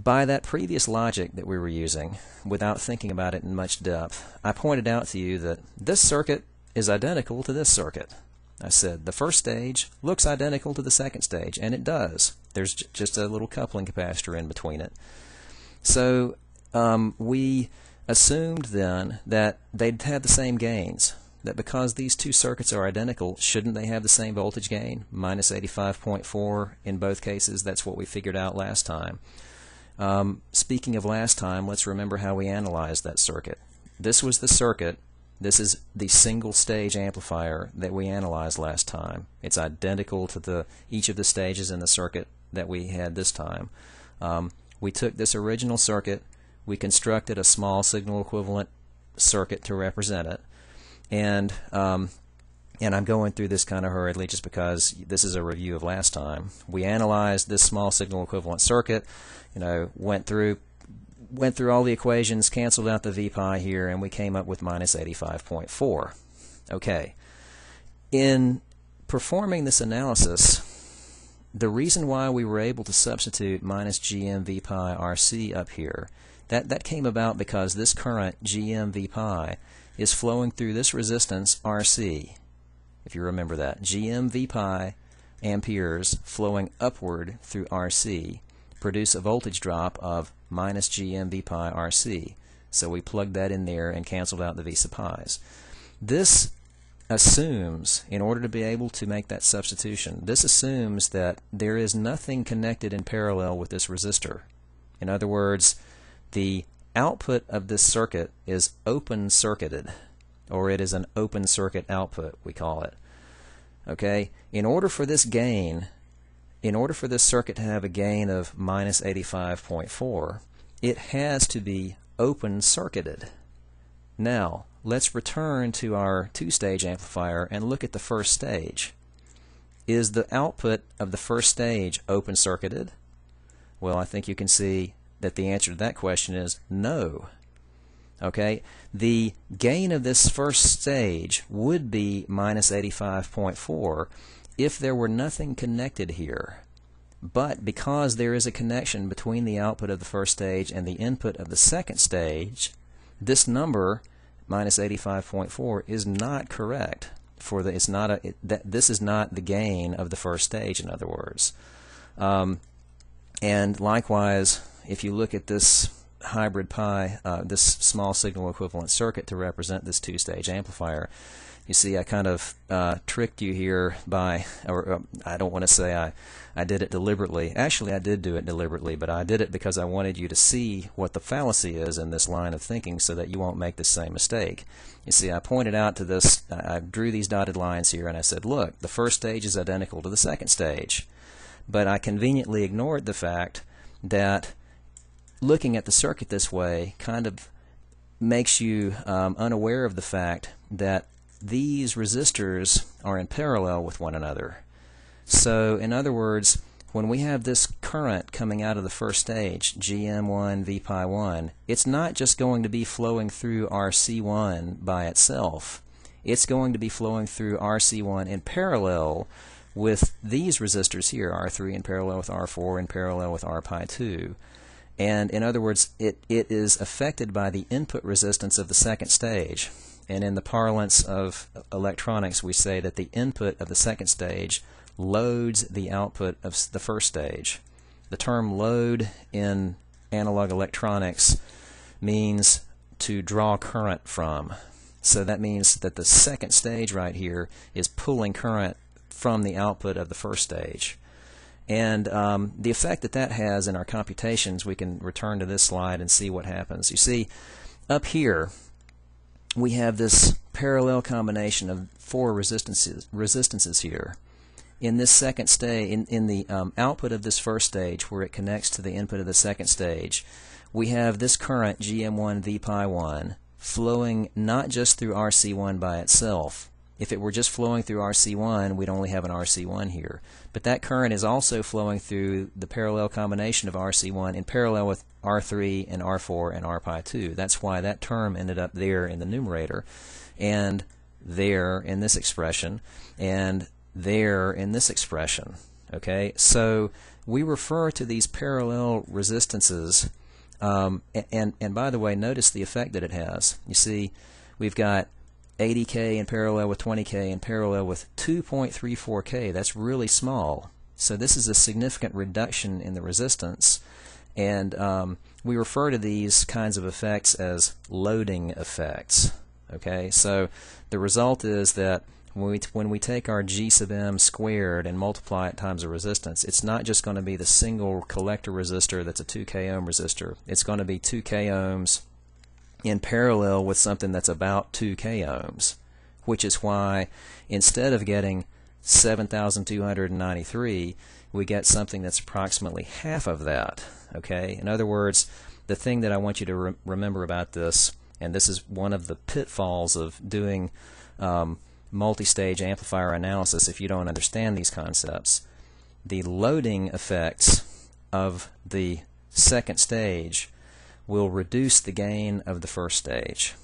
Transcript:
by that previous logic that we were using, without thinking about it in much depth, I pointed out to you that this circuit is identical to this circuit. I said the first stage looks identical to the second stage, and it does. There's just a little coupling capacitor in between it. So we assumed then that they'd have the same gains, that because these two circuits are identical, shouldn't they have the same voltage gain? Minus 85.4 in both cases. That's what we figured out last time. Speaking of last time, let's remember how we analyzed that circuit. This was the circuit. This is the single stage amplifier that we analyzed last time. It's identical to each of the stages in the circuit that we had this time. We took this original circuit, we constructed a small signal equivalent circuit to represent it, and I'm going through this kind of hurriedly just because this is a review of last time. We analyzed this small signal equivalent circuit, went through all the equations, canceled out the V pi here, and we came up with minus 85.4. Okay. In performing this analysis, the reason why we were able to substitute minus GM V pi RC up here, that came about because this current GM V pi is flowing through this resistance RC. If you remember that, GM V pi amperes flowing upward through RC produce a voltage drop of minus GM V pi RC. So we plugged that in there and canceled out the V sub pi's. This assumes, in order to be able to make that substitution, this assumes that there is nothing connected in parallel with this resistor. In other words, the output of this circuit is open circuited, or it is an open circuit output, we call it. Okay? In order for this circuit to have a gain of minus 85.4, it has to be open circuited. Now, let's return to our two-stage amplifier and look at the first stage. Is the output of the first stage open circuited? Well, I think you can see that the answer to that question is no. Okay, the gain of this first stage would be minus 85.4 if there were nothing connected here. But because there is a connection between the output of the first stage and the input of the second stage, this number, minus 85.4, is not correct. This is not the gain of the first stage, in other words. And likewise, if you look at this hybrid pi, this small signal equivalent circuit to represent this two-stage amplifier, you see I kind of tricked you here by, or I don't want to say I did it deliberately. Actually, I did do it deliberately, but I did it because I wanted you to see what the fallacy is in this line of thinking so that you won't make the same mistake. You see, I pointed out to this, I drew these dotted lines here, and I said, look, the first stage is identical to the second stage. But I conveniently ignored the fact that looking at the circuit this way kind of makes you unaware of the fact that these resistors are in parallel with one another. So, in other words, when we have this current coming out of the first stage, GM1 V pi 1, it's not just going to be flowing through RC1 by itself. It's going to be flowing through RC1 in parallel with these resistors here, R3 in parallel with R4 in parallel with R pi 2. And in other words, it is affected by the input resistance of the second stage. And in the parlance of electronics, we say that the input of the second stage loads the output of the first stage. The term load in analog electronics means to draw current from. So that means that the second stage right here is pulling current from the output of the first stage. And the effect that has in our computations, we can return to this slide and see what happens. You see, up here, we have this parallel combination of four resistances here. In this second stage, in the output of this first stage, where it connects to the input of the second stage, we have this current GM1 V pi 1 flowing not just through RC1 by itself. If it were just flowing through RC1, we'd only have an RC1 here. But that current is also flowing through the parallel combination of RC1 in parallel with R3 and R4 and R pi 2. That's why that term ended up there in the numerator, and there in this expression, and there in this expression. Okay, so we refer to these parallel resistances, and by the way, notice the effect that it has. You see, we've got 80K in parallel with 20K in parallel with 2.34K. That's really small. So this is a significant reduction in the resistance, and we refer to these kinds of effects as loading effects. Okay, so the result is that when we take our G sub m squared and multiply it times the resistance, it's not just going to be the single collector resistor that's a 2K ohm resistor. It's going to be 2K ohms in parallel with something that's about 2K ohms, which is why instead of getting 7,293, we get something that's approximately half of that. Okay, in other words, the thing that I want you to remember about this, and this is one of the pitfalls of doing multi-stage amplifier analysis if you don't understand these concepts, the loading effects of the second stage will reduce the gain of the first stage.